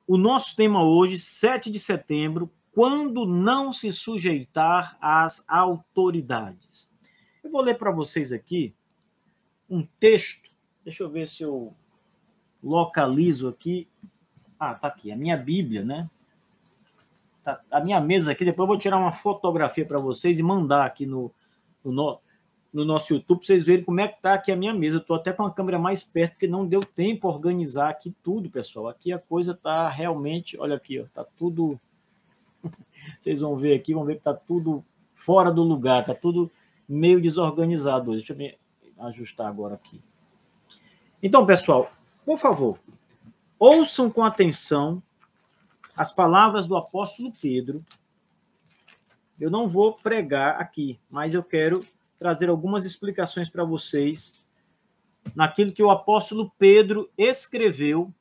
O nosso tema hoje, 7 de setembro, quando não se sujeitar às autoridades. Eu vou ler para vocês aqui um texto, deixa eu ver se eu localizo aqui. Ah, tá aqui, a minha Bíblia, né? Tá, a minha mesa aqui, depois eu vou tirar uma fotografia para vocês e mandar aqui no nosso YouTube, para vocês verem como é que está aqui a minha mesa. Eu estou até com a câmera mais perto, porque não deu tempo a organizar aqui tudo, pessoal. Aqui a coisa está realmente, olha aqui, está tudo, vocês vão ver aqui, vão ver que está tudo fora do lugar, está tudo meio desorganizado hoje. Deixa eu me ajustar agora aqui. Então, pessoal, por favor, ouçam com atenção as palavras do apóstolo Pedro. Eu não vou pregar aqui, mas eu quero trazer algumas explicações para vocês naquilo que o apóstolo Pedro escreveu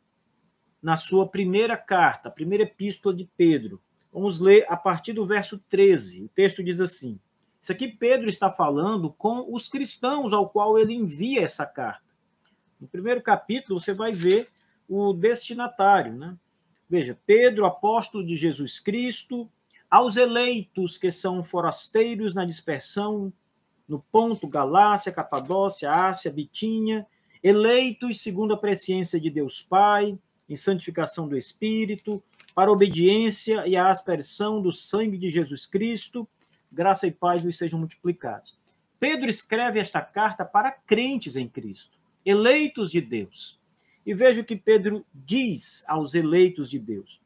na sua primeira carta, a primeira epístola de Pedro. Vamos ler a partir do verso 13. O texto diz assim: isso aqui Pedro está falando com os cristãos ao qual ele envia essa carta. No primeiro capítulo você vai ver o destinatário, né? Veja, Pedro, apóstolo de Jesus Cristo, aos eleitos que são forasteiros na dispersão, no Ponto, Galácia, Capadócia, Ásia, Bitínia, eleitos segundo a presciência de Deus Pai, em santificação do Espírito, para a obediência e a aspersão do sangue de Jesus Cristo, graça e paz lhes sejam multiplicados. Pedro escreve esta carta para crentes em Cristo, eleitos de Deus. E veja o que Pedro diz aos eleitos de Deus.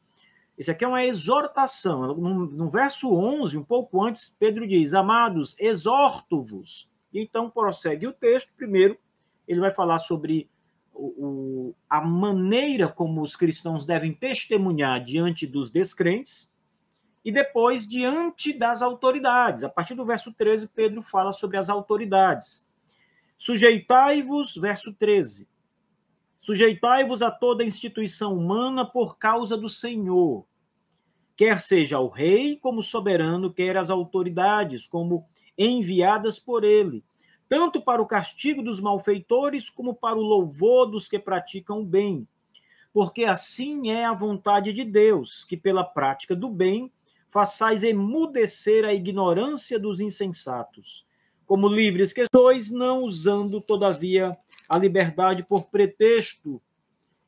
Isso aqui é uma exortação. No verso 11, um pouco antes, Pedro diz: amados, exorto-vos. E então prossegue o texto. Primeiro, ele vai falar sobre a maneira como os cristãos devem testemunhar diante dos descrentes e depois diante das autoridades. A partir do verso 13, Pedro fala sobre as autoridades. Sujeitai-vos, verso 13. Sujeitai-vos a toda instituição humana por causa do Senhor, quer seja o rei como soberano, quer as autoridades como enviadas por ele, tanto para o castigo dos malfeitores como para o louvor dos que praticam o bem. Porque assim é a vontade de Deus, que pela prática do bem façais emudecer a ignorância dos insensatos, como livres que sois, não usando, todavia, a liberdade por pretexto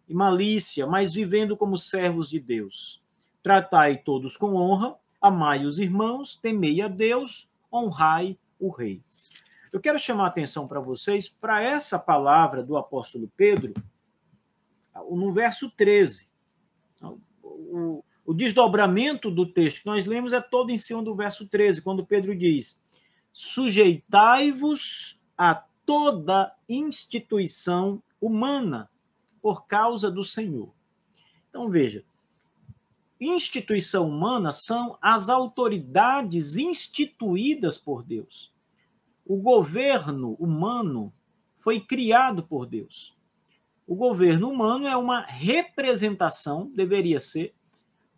e malícia, mas vivendo como servos de Deus. Tratai todos com honra, amai os irmãos, temei a Deus, honrai o rei. Eu quero chamar a atenção para vocês para essa palavra do apóstolo Pedro, no verso 13. O desdobramento do texto que nós lemos é todo em cima do verso 13, quando Pedro diz: sujeitai-vos a toda instituição humana por causa do Senhor. Então, veja, instituição humana são as autoridades instituídas por Deus. O governo humano foi criado por Deus. O governo humano é uma representação, deveria ser,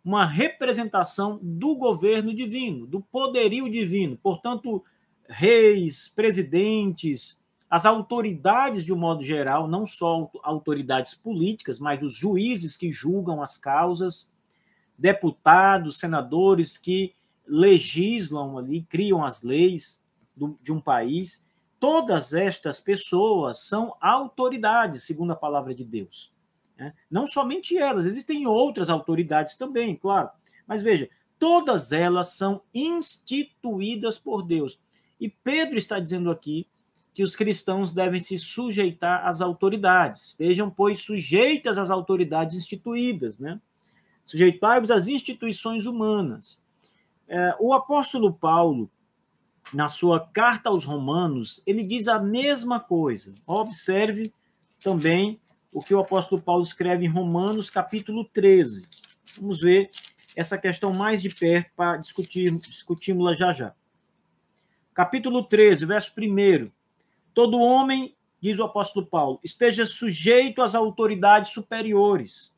uma representação do governo divino, do poderio divino. Portanto, reis, presidentes, as autoridades de um modo geral, não só autoridades políticas, mas os juízes que julgam as causas, deputados, senadores que legislam ali, criam as leis de um país, todas estas pessoas são autoridades, segundo a palavra de Deus. Não somente elas, existem outras autoridades também, claro, mas veja, todas elas são instituídas por Deus. E Pedro está dizendo aqui que os cristãos devem se sujeitar às autoridades. Estejam, pois, sujeitas às autoridades instituídas, né? Sujeitai-vos às instituições humanas. O apóstolo Paulo, na sua carta aos Romanos, ele diz a mesma coisa. Observe também o que o apóstolo Paulo escreve em Romanos, capítulo 13. Vamos ver essa questão mais de perto para discutirmos-la já já. Capítulo 13, verso 1. Todo homem, diz o apóstolo Paulo, esteja sujeito às autoridades superiores,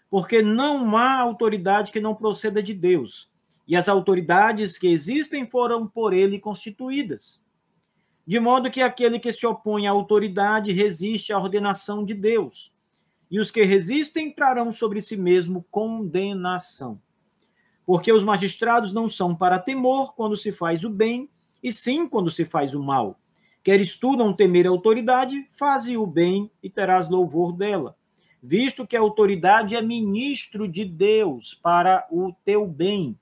porque não há autoridade que não proceda de Deus, e as autoridades que existem foram por ele constituídas. De modo que aquele que se opõe à autoridade resiste à ordenação de Deus, e os que resistem trarão sobre si mesmo condenação. Porque os magistrados não são para temor quando se faz o bem, e sim quando se faz o mal. Queres tu não temer a autoridade, faze o bem e terás louvor dela, visto que a autoridade é ministro de Deus para o teu bem.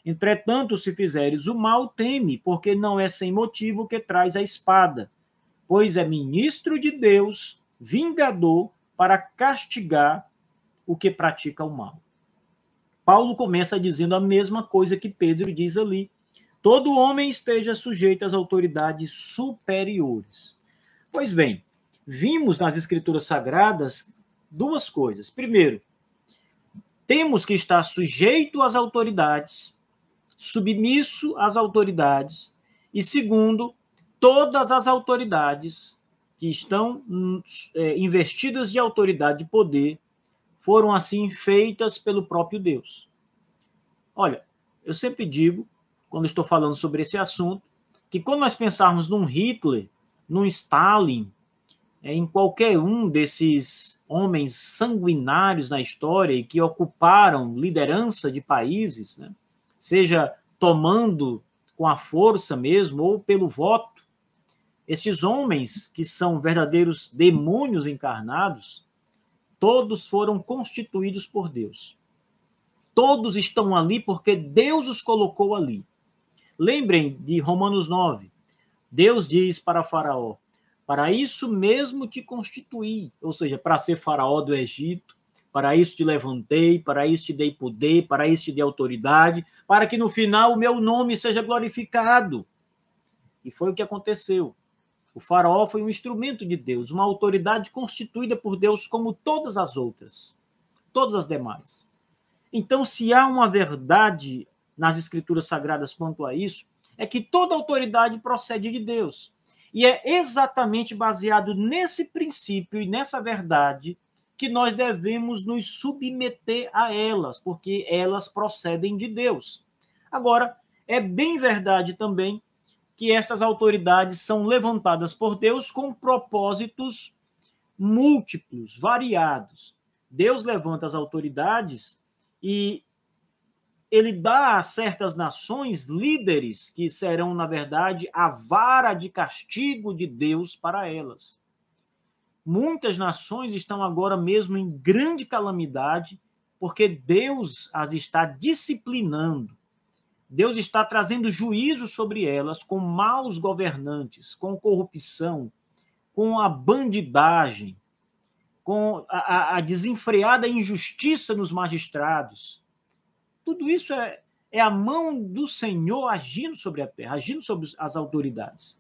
Entretanto, se fizeres o mal, teme, porque não é sem motivo que traz a espada, pois é ministro de Deus, vingador, para castigar o que pratica o mal. Paulo começa dizendo a mesma coisa que Pedro diz ali. Todo homem esteja sujeito às autoridades superiores. Pois bem, vimos nas Escrituras Sagradas duas coisas. Primeiro, temos que estar sujeito às autoridades, submisso às autoridades. E segundo, todas as autoridades que estão investidas de autoridade e poder foram assim feitas pelo próprio Deus. Olha, eu sempre digo, quando estou falando sobre esse assunto, que quando nós pensarmos num Hitler, num Stalin, em qualquer um desses homens sanguinários na história e que ocuparam liderança de países, né, seja tomando com a força mesmo ou pelo voto, esses homens que são verdadeiros demônios encarnados, todos foram constituídos por Deus. Todos estão ali porque Deus os colocou ali. Lembrem de Romanos 9. Deus diz para Faraó, para isso mesmo te constituí, ou seja, para ser faraó do Egito, para isso te levantei, para isso te dei poder, para isso te dei autoridade, para que no final o meu nome seja glorificado. E foi o que aconteceu. O faraó foi um instrumento de Deus, uma autoridade constituída por Deus como todas as outras, todas as demais. Então, se há uma verdade nas Escrituras Sagradas quanto a isso, é que toda autoridade procede de Deus. E é exatamente baseado nesse princípio e nessa verdade que nós devemos nos submeter a elas, porque elas procedem de Deus. Agora, é bem verdade também que estas autoridades são levantadas por Deus com propósitos múltiplos, variados. Deus levanta as autoridades e ele dá a certas nações líderes que serão, na verdade, a vara de castigo de Deus para elas. Muitas nações estão agora mesmo em grande calamidade porque Deus as está disciplinando. Deus está trazendo juízo sobre elas com maus governantes, com corrupção, com a bandidagem, com a desenfreada injustiça nos magistrados. Tudo isso é a mão do Senhor agindo sobre a terra, agindo sobre as autoridades.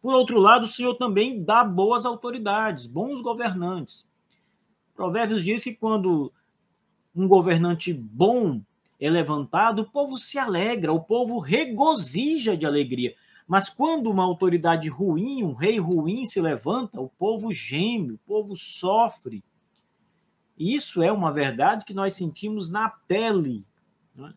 Por outro lado, o Senhor também dá boas autoridades, bons governantes. Provérbios diz que quando um governante bom é levantado, o povo se alegra, o povo regozija de alegria. Mas quando uma autoridade ruim, um rei ruim se levanta, o povo geme, o povo sofre. E isso é uma verdade que nós sentimos na pele. Né?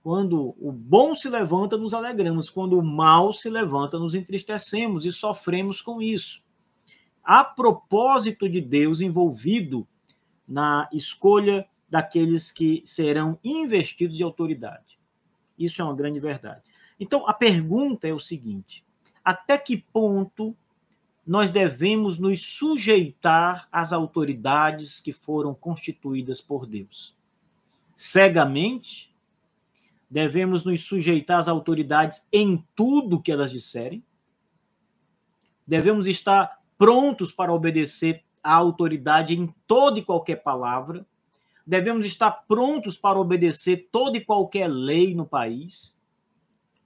Quando o bom se levanta, nos alegramos. Quando o mal se levanta, nos entristecemos e sofremos com isso. Há propósito de Deus envolvido na escolha daqueles que serão investidos de autoridade. Isso é uma grande verdade. Então, a pergunta é o seguinte: até que ponto nós devemos nos sujeitar às autoridades que foram constituídas por Deus? Cegamente? Devemos nos sujeitar às autoridades em tudo que elas disserem? Devemos estar prontos para obedecer à autoridade em toda e qualquer palavra? Devemos estar prontos para obedecer toda e qualquer lei no país?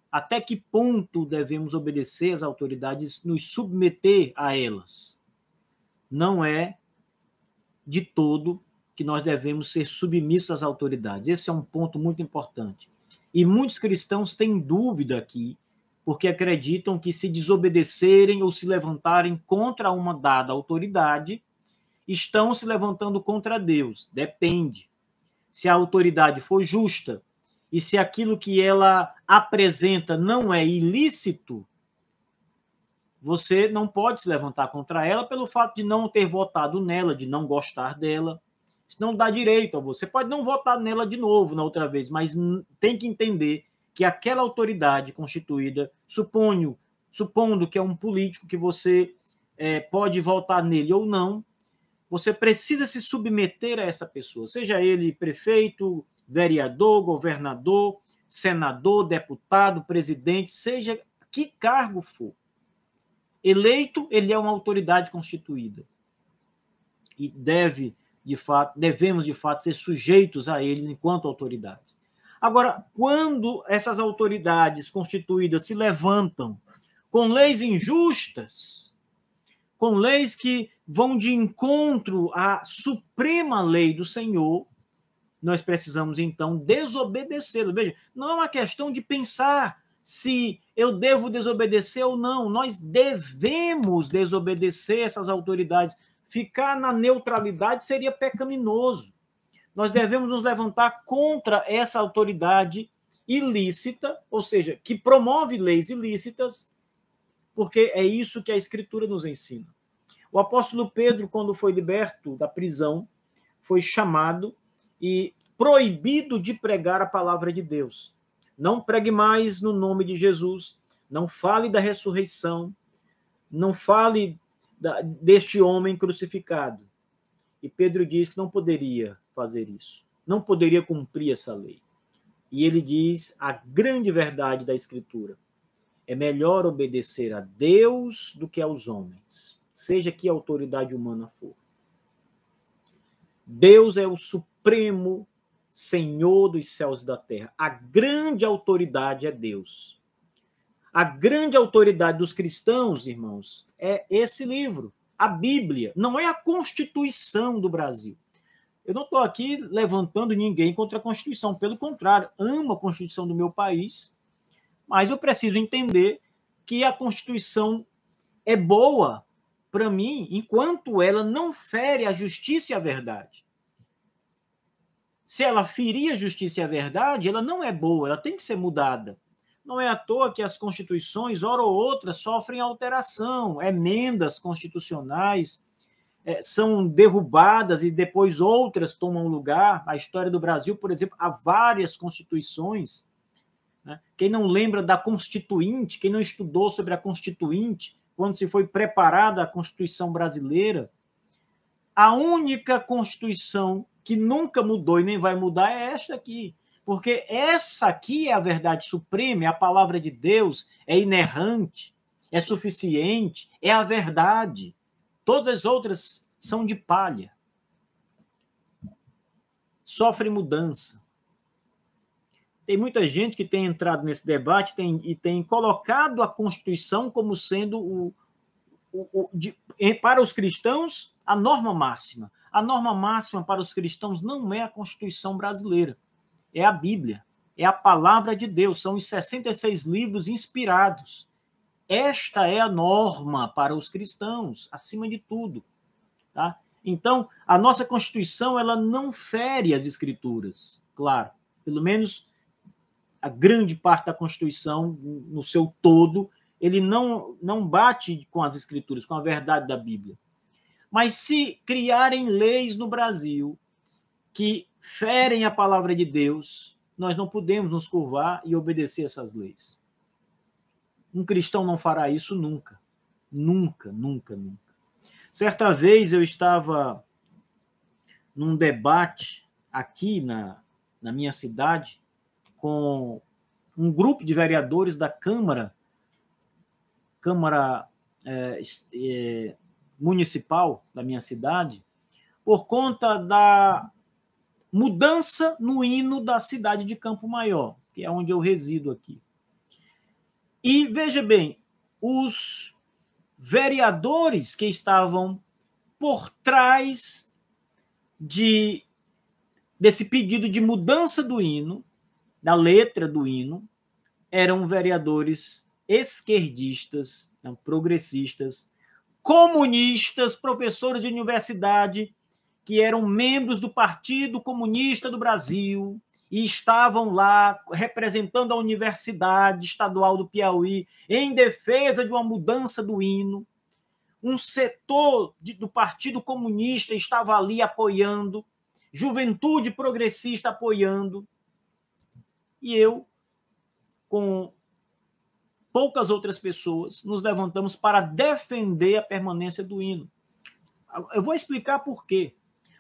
Até que ponto devemos obedecer às autoridades, nos submeter a elas? Não é de todo que nós devemos ser submissos às autoridades. Esse é um ponto muito importante. E muitos cristãos têm dúvida aqui, porque acreditam que se desobedecerem ou se levantarem contra uma dada autoridade, estão se levantando contra Deus. Depende. Se a autoridade for justa e se aquilo que ela apresenta não é ilícito, você não pode se levantar contra ela pelo fato de não ter votado nela, de não gostar dela. Isso não dá direito a você. Pode não votar nela de novo na outra vez, mas tem que entender que aquela autoridade constituída, supondo que é um político que você pode votar nele ou não, você precisa se submeter a essa pessoa, seja ele prefeito, vereador, governador, senador, deputado, presidente, seja que cargo for. Eleito, ele é uma autoridade constituída. E devemos, de fato, ser sujeitos a eles enquanto autoridades. Agora, quando essas autoridades constituídas se levantam com leis injustas, com leis que vão de encontro à suprema lei do Senhor, nós precisamos, então, desobedecê-lo. Veja, não é uma questão de pensar se eu devo desobedecer ou não. Nós devemos desobedecer essas autoridades. Ficar na neutralidade seria pecaminoso. Nós devemos nos levantar contra essa autoridade ilícita, ou seja, que promove leis ilícitas, porque é isso que a Escritura nos ensina. O apóstolo Pedro, quando foi liberto da prisão, foi chamado e proibido de pregar a palavra de Deus. Não pregue mais no nome de Jesus, não fale da ressurreição, não fale deste homem crucificado. E Pedro diz que não poderia fazer isso, não poderia cumprir essa lei. E ele diz a grande verdade da Escritura: é melhor obedecer a Deus do que aos homens, seja que autoridade humana for. Deus é o supremo Senhor dos céus e da terra. A grande autoridade é Deus. A grande autoridade dos cristãos, irmãos, é esse livro, a Bíblia. Não é a Constituição do Brasil. Eu não estou aqui levantando ninguém contra a Constituição. Pelo contrário, amo a Constituição do meu país, mas eu preciso entender que a Constituição é boa para mim enquanto ela não fere a justiça e a verdade. Se ela ferir a justiça e a verdade, ela não é boa, ela tem que ser mudada. Não é à toa que as constituições, hora ou outra, sofrem alteração, emendas constitucionais, são derrubadas e depois outras tomam lugar. A história do Brasil, por exemplo, há várias constituições. Né? Quem não lembra da Constituinte, quem não estudou sobre a Constituinte, quando se foi preparada a Constituição brasileira, a única Constituição que nunca mudou e nem vai mudar é esta aqui. Porque essa aqui é a verdade suprema, é a palavra de Deus, é inerrante, é suficiente, é a verdade. Todas as outras são de palha. Sofrem mudança. Tem muita gente que tem entrado nesse debate e tem colocado a Constituição como sendo, para os cristãos, a norma máxima. A norma máxima para os cristãos não é a Constituição brasileira, é a Bíblia, é a palavra de Deus, são os 66 livros inspirados. Esta é a norma para os cristãos, acima de tudo. Tá? Então, a nossa Constituição ela não fere as Escrituras, claro, pelo menos a grande parte da Constituição, no seu todo, ele não bate com as Escrituras, com a verdade da Bíblia. Mas se criarem leis no Brasil que ferem a palavra de Deus, nós não podemos nos curvar e obedecer essas leis. Um cristão não fará isso nunca. Nunca, nunca, nunca. Certa vez eu estava num debate aqui na minha cidade com um grupo de vereadores da Câmara Municipal da minha cidade, por conta da mudança no hino da cidade de Campo Maior, que é onde eu resido aqui. E, veja bem, os vereadores que estavam por trás desse pedido de mudança do hino, da letra do hino, eram vereadores esquerdistas, progressistas, comunistas, professores de universidade, que eram membros do Partido Comunista do Brasil e estavam lá representando a Universidade Estadual do Piauí em defesa de uma mudança do hino. Um setor do Partido Comunista estava ali apoiando, Juventude Progressista apoiando, e eu, com poucas outras pessoas, nos levantamos para defender a permanência do hino. Eu vou explicar por quê.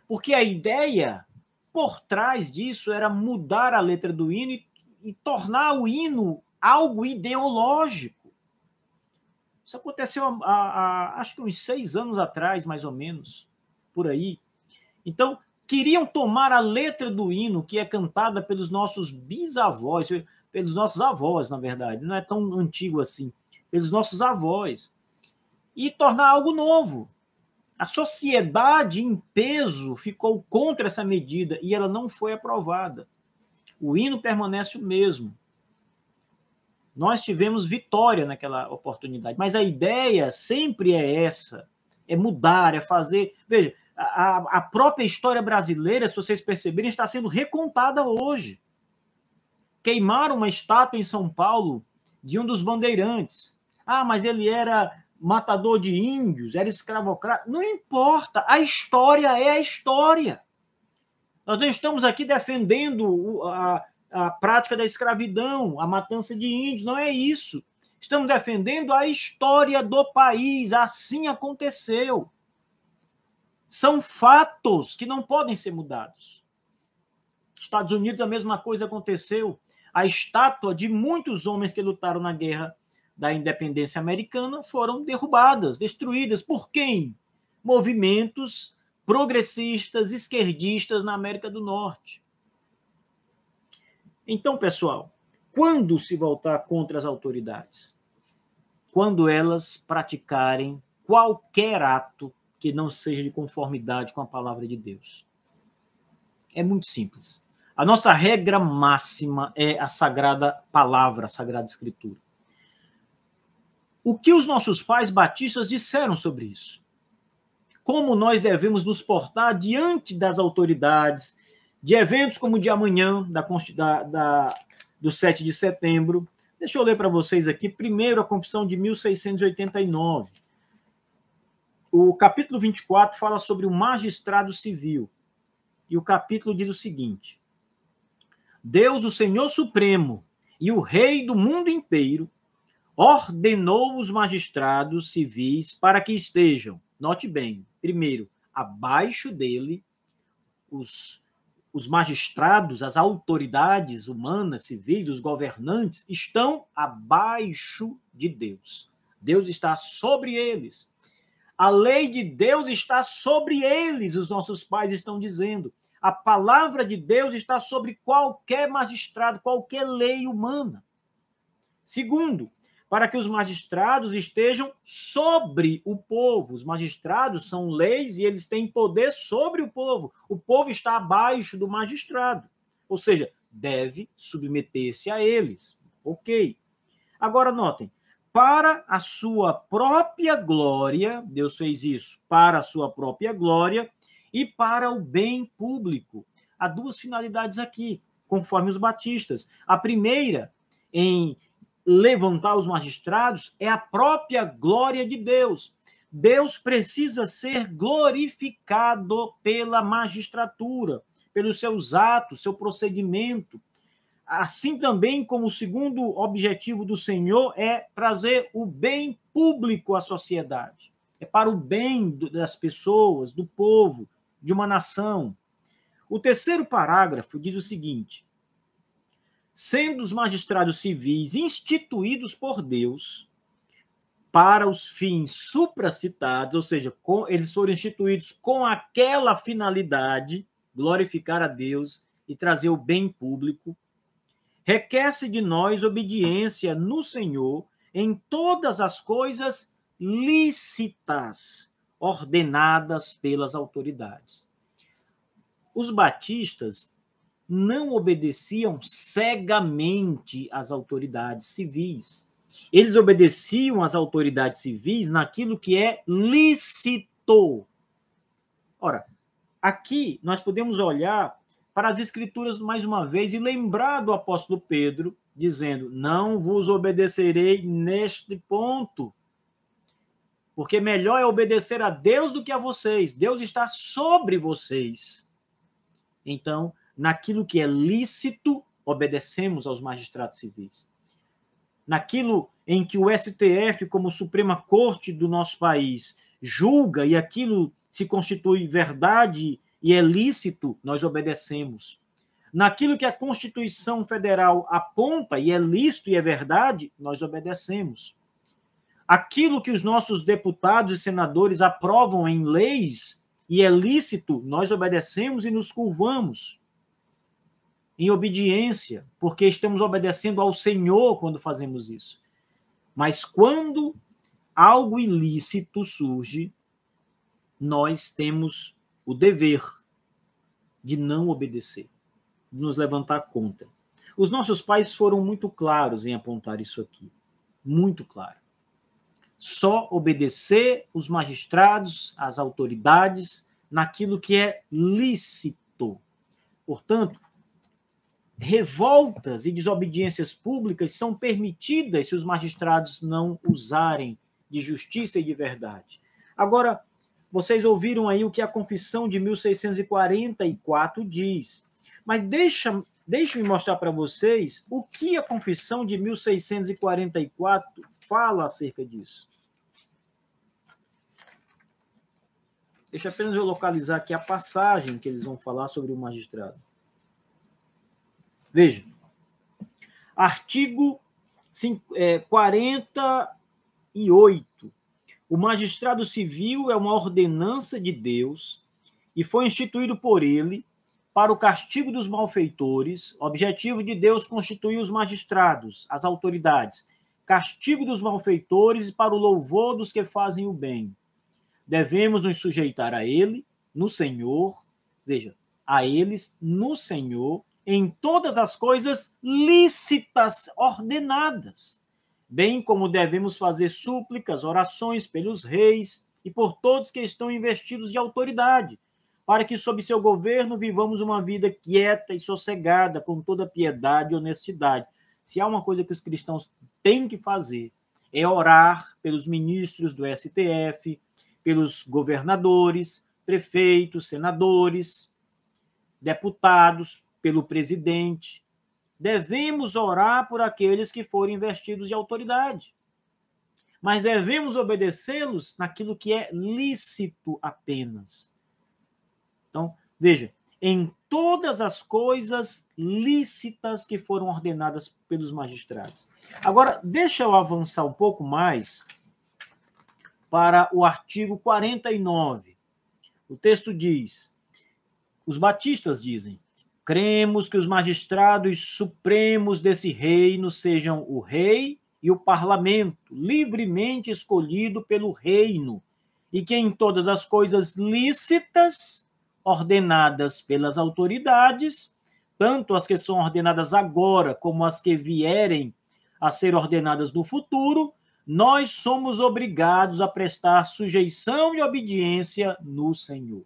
Porque a ideia por trás disso era mudar a letra do hino e tornar o hino algo ideológico. Isso aconteceu acho que uns 6 anos atrás, mais ou menos, por aí. Então, queriam tomar a letra do hino, que é cantada pelos nossos bisavós, pelos nossos avós, na verdade, não é tão antigo assim, pelos nossos avós, e tornar algo novo. A sociedade em peso ficou contra essa medida e ela não foi aprovada. O hino permanece o mesmo. Nós tivemos vitória naquela oportunidade, mas a ideia sempre é essa, é mudar, é fazer... Veja, a própria história brasileira, se vocês perceberem, está sendo recontada hoje. Queimaram uma estátua em São Paulo de um dos bandeirantes. Ah, mas ele era matador de índios, era escravocrata. Não importa, a história é a história. Nós não estamos aqui defendendo a prática da escravidão, a matança de índios, não é isso. Estamos defendendo a história do país, assim aconteceu. São fatos que não podem ser mudados. Estados Unidos, a mesma coisa aconteceu. A estátua de muitos homens que lutaram na guerra da independência americana foram derrubadas, destruídas. Por quem? Movimentos progressistas, esquerdistas na América do Norte. Então, pessoal, quando se voltar contra as autoridades? Quando elas praticarem qualquer ato que não seja de conformidade com a palavra de Deus. É muito simples. A nossa regra máxima é a sagrada palavra, a sagrada escritura. O que os nossos pais batistas disseram sobre isso? Como nós devemos nos portar diante das autoridades, de eventos como o de amanhã, do 7 de setembro. Deixa eu ler para vocês aqui, primeiro a Confissão de 1689. O capítulo 24 fala sobre o magistrado civil. E o capítulo diz o seguinte: Deus, o Senhor Supremo e o Rei do mundo inteiro, ordenou os magistrados civis para que estejam, note bem, primeiro, abaixo dele, os magistrados, as autoridades humanas, civis, os governantes, estão abaixo de Deus. Deus está sobre eles. A lei de Deus está sobre eles, os nossos pais estão dizendo. A palavra de Deus está sobre qualquer magistrado, qualquer lei humana. Segundo, para que os magistrados estejam sobre o povo. Os magistrados são leis e eles têm poder sobre o povo. O povo está abaixo do magistrado. Ou seja, deve submeter-se a eles. Ok. Agora, notem, para a sua própria glória, Deus fez isso para a sua própria glória e para o bem público. Há duas finalidades aqui, conforme os batistas. A primeira, em levantar os magistrados, é a própria glória de Deus. Deus precisa ser glorificado pela magistratura, pelos seus atos, seu procedimento. Assim também como o segundo objetivo do Senhor é trazer o bem público à sociedade. É para o bem das pessoas, do povo, de uma nação. O terceiro parágrafo diz o seguinte: sendo os magistrados civis instituídos por Deus para os fins supracitados, ou seja, eles foram instituídos com aquela finalidade, glorificar a Deus e trazer o bem público, requer-se de nós obediência no Senhor em todas as coisas lícitas, ordenadas pelas autoridades. Os batistas não obedeciam cegamente às autoridades civis. Eles obedeciam às autoridades civis naquilo que é lícito. Ora, aqui nós podemos olhar para as Escrituras mais uma vez e lembrar do apóstolo Pedro, dizendo: não vos obedecerei neste ponto, porque melhor é obedecer a Deus do que a vocês. Deus está sobre vocês. Então, naquilo que é lícito, obedecemos aos magistrados civis. Naquilo em que o STF, como Suprema Corte do nosso país, julga e aquilo se constitui verdade e é lícito, nós obedecemos. Naquilo que a Constituição Federal aponta e é lícito e é verdade, nós obedecemos. Aquilo que os nossos deputados e senadores aprovam em leis e é lícito, nós obedecemos e nos curvamos em obediência, porque estamos obedecendo ao Senhor quando fazemos isso. Mas quando algo ilícito surge, nós temos o dever de não obedecer, de nos levantar contra. Os nossos pais foram muito claros em apontar isso aqui, muito claro. Só obedecer os magistrados, as autoridades, naquilo que é lícito. Portanto, revoltas e desobediências públicas são permitidas se os magistrados não usarem de justiça e de verdade. Agora, vocês ouviram aí o que a Confissão de 1644 diz. Mas deixa-me mostrar para vocês o que a Confissão de 1644 fala acerca disso. Deixa apenas eu localizar aqui a passagem que eles vão falar sobre o magistrado. Veja, artigo 48. O magistrado civil é uma ordenança de Deus e foi instituído por ele para o castigo dos malfeitores. Objetivo de Deus constituir os magistrados, as autoridades. Castigo dos malfeitores e para o louvor dos que fazem o bem. Devemos nos sujeitar a ele, no Senhor, veja, a eles, no Senhor, em todas as coisas lícitas, ordenadas, bem como devemos fazer súplicas, orações pelos reis e por todos que estão investidos de autoridade, para que sob seu governo vivamos uma vida quieta e sossegada, com toda piedade e honestidade. Se há uma coisa que os cristãos têm que fazer, é orar pelos ministros do STF, pelos governadores, prefeitos, senadores, deputados, pelo presidente. Devemos orar por aqueles que forem investidos de autoridade. Mas devemos obedecê-los naquilo que é lícito apenas. Então, veja, em todas as coisas lícitas que foram ordenadas pelos magistrados. Agora, deixa eu avançar um pouco mais para o artigo 49. O texto diz, os batistas dizem, cremos que os magistrados supremos desse reino sejam o rei e o parlamento, livremente escolhido pelo reino, e que em todas as coisas lícitas, ordenadas pelas autoridades, tanto as que são ordenadas agora como as que vierem a ser ordenadas no futuro, nós somos obrigados a prestar sujeição e obediência no Senhor.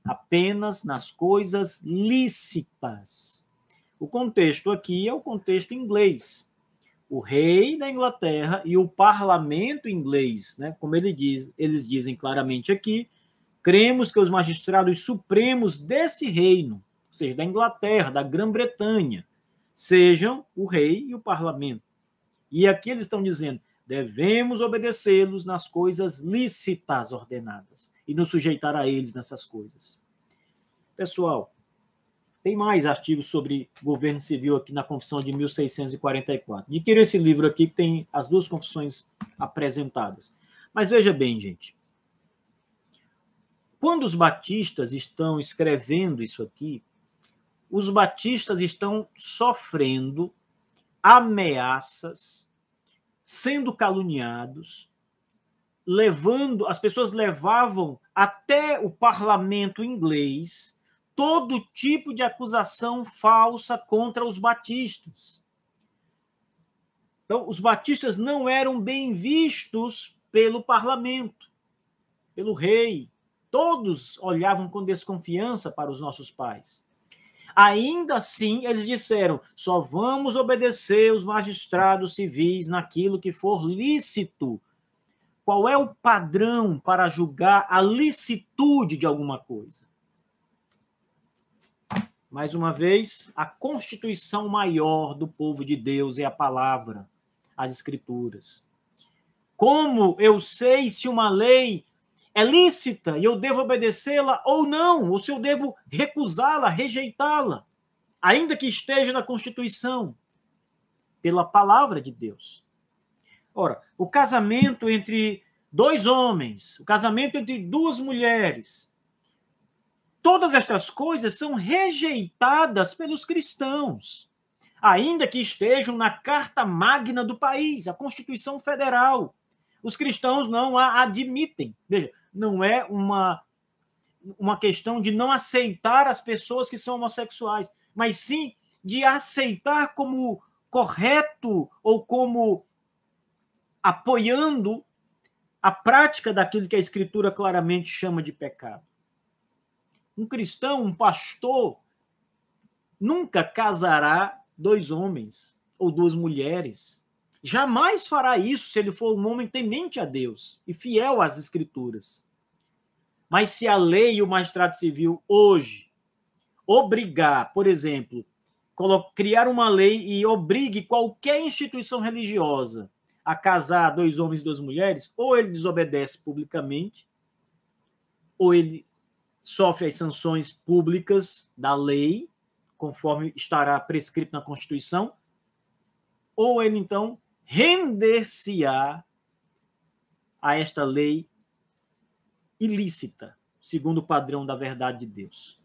Apenas nas coisas lícitas. O contexto aqui é o contexto inglês. O rei da Inglaterra e o parlamento inglês, né? Como eles dizem claramente aqui, cremos que os magistrados supremos deste reino, ou seja, da Inglaterra, da Grã-Bretanha, sejam o rei e o parlamento. E aqui eles estão dizendo, devemos obedecê-los nas coisas lícitas ordenadas e nos sujeitar a eles nessas coisas. Pessoal, tem mais artigos sobre governo civil aqui na Confissão de 1644. Adquira esse livro aqui que tem as duas confissões apresentadas. Mas veja bem, gente, quando os batistas estão escrevendo isso aqui, os batistas estão sofrendo ameaças, sendo caluniados, as pessoas levavam até o parlamento inglês todo tipo de acusação falsa contra os batistas. Então, os batistas não eram bem vistos pelo parlamento, pelo rei. Todos olhavam com desconfiança para os nossos pais. Ainda assim, eles disseram, só vamos obedecer os magistrados civis naquilo que for lícito. Qual é o padrão para julgar a licitude de alguma coisa? Mais uma vez, a constituição maior do povo de Deus é a palavra, as escrituras. Como eu sei se uma lei é lícita e eu devo obedecê-la ou não, ou se eu devo recusá-la, rejeitá-la, ainda que esteja na Constituição, pela palavra de Deus. Ora, o casamento entre dois homens, o casamento entre duas mulheres, todas estas coisas são rejeitadas pelos cristãos, ainda que estejam na Carta Magna do país, a Constituição Federal. Os cristãos não a admitem. Veja, não é uma questão de não aceitar as pessoas que são homossexuais, mas sim de aceitar como correto ou como apoiando a prática daquilo que a Escritura claramente chama de pecado. Um cristão, um pastor, nunca casará dois homens ou duas mulheres. Jamais fará isso se ele for um homem temente a Deus e fiel às Escrituras. Mas se a lei e o magistrado civil hoje obrigar, por exemplo, criar uma lei e obrigue qualquer instituição religiosa a casar dois homens e duas mulheres, ou ele desobedece publicamente, ou ele sofre as sanções públicas da lei, conforme estará prescrito na Constituição, ou ele, então, render-se-á a esta lei ilícita, segundo o padrão da verdade de Deus.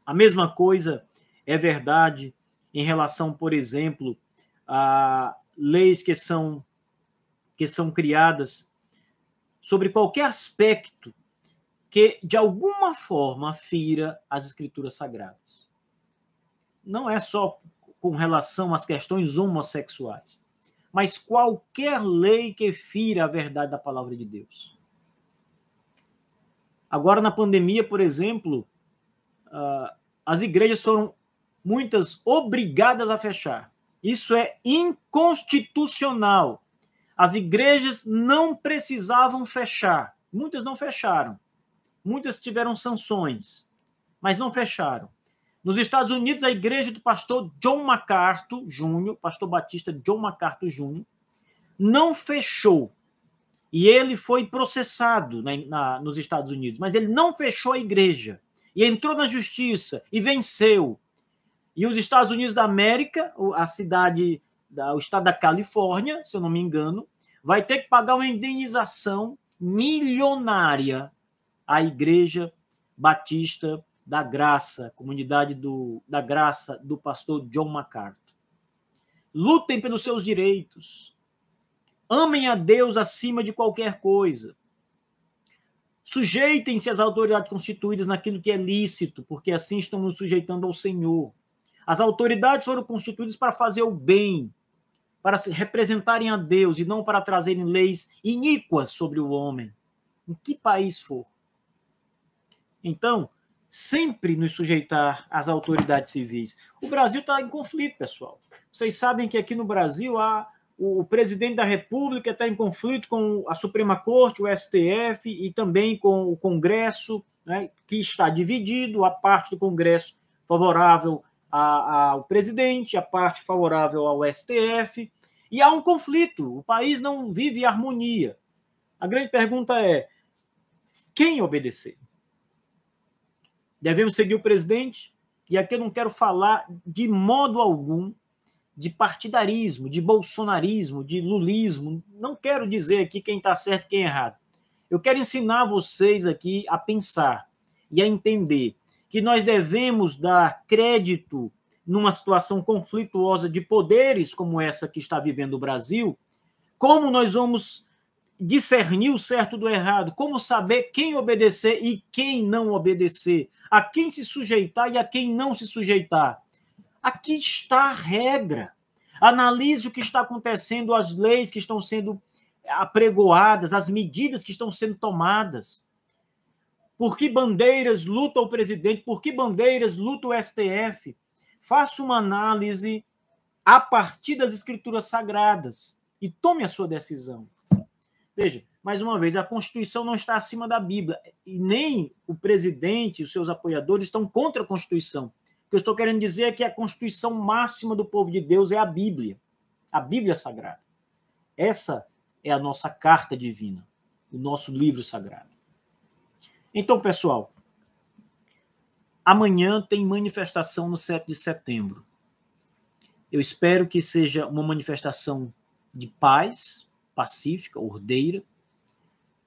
A mesma coisa é verdade em relação, por exemplo, a leis que são criadas sobre qualquer aspecto que, de alguma forma, fira as Escrituras Sagradas. Não é só com relação às questões homossexuais, mas qualquer lei que fira a verdade da palavra de Deus. Agora, na pandemia, por exemplo, as igrejas foram muitas obrigadas a fechar. Isso é inconstitucional. As igrejas não precisavam fechar. Muitas não fecharam. Muitas tiveram sanções, mas não fecharam. Nos Estados Unidos, a igreja do pastor John MacArthur Jr., pastor batista John MacArthur Jr., não fechou. E ele foi processado nos Estados Unidos, mas ele não fechou a igreja. E entrou na justiça e venceu. E os Estados Unidos da América, o estado da Califórnia, se eu não me engano, vai ter que pagar uma indenização milionária à Igreja Batista da Graça, comunidade da Graça do pastor John MacArthur. Lutem pelos seus direitos. Amem a Deus acima de qualquer coisa. Sujeitem-se às autoridades constituídas naquilo que é lícito, porque assim estão nos sujeitando ao Senhor. As autoridades foram constituídas para fazer o bem, para representarem a Deus e não para trazerem leis iníquas sobre o homem, em que país for. Então, sempre nos sujeitar às autoridades civis. O Brasil está em conflito, pessoal. Vocês sabem que aqui no Brasil o presidente da República está em conflito com a Suprema Corte, o STF, e também com o Congresso, né, que está dividido, a parte do Congresso favorável ao presidente, a parte favorável ao STF, e há um conflito. O país não vive em harmonia. A grande pergunta é: quem obedecer? Devemos seguir o presidente? E aqui eu não quero falar de modo algum de partidarismo, de bolsonarismo, de lulismo. Não quero dizer aqui quem está certo e quem é errado. Eu quero ensinar vocês aqui a pensar e a entender que nós devemos dar crédito numa situação conflituosa de poderes como essa que está vivendo o Brasil. Como nós vamos discernir o certo do errado? Como saber quem obedecer e quem não obedecer? A quem se sujeitar e a quem não se sujeitar? Aqui está a regra. Analise o que está acontecendo, as leis que estão sendo apregoadas, as medidas que estão sendo tomadas. Por que bandeiras luta o presidente? Por que bandeiras luta o STF? Faça uma análise a partir das escrituras sagradas e tome a sua decisão. Veja, mais uma vez, a Constituição não está acima da Bíblia e nem o presidente e os seus apoiadores estão contra a Constituição. O que eu estou querendo dizer é que a Constituição máxima do povo de Deus é a Bíblia Sagrada. Essa é a nossa carta divina, o nosso livro sagrado. Então, pessoal, amanhã tem manifestação no 7 de setembro. Eu espero que seja uma manifestação de paz, pacífica, ordeira.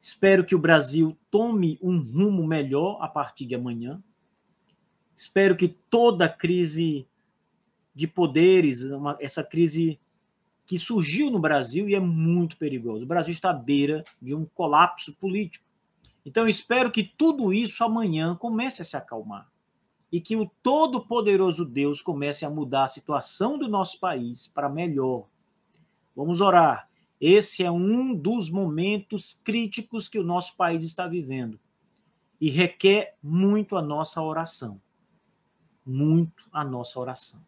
Espero que o Brasil tome um rumo melhor a partir de amanhã. Espero que toda a crise de poderes, essa crise que surgiu no Brasil e é muito perigosa. O Brasil está à beira de um colapso político. Então, eu espero que tudo isso amanhã comece a se acalmar e que o todo-poderoso Deus comece a mudar a situação do nosso país para melhor. Vamos orar. Esse é um dos momentos críticos que o nosso país está vivendo e requer muito a nossa oração. Muito a nossa oração.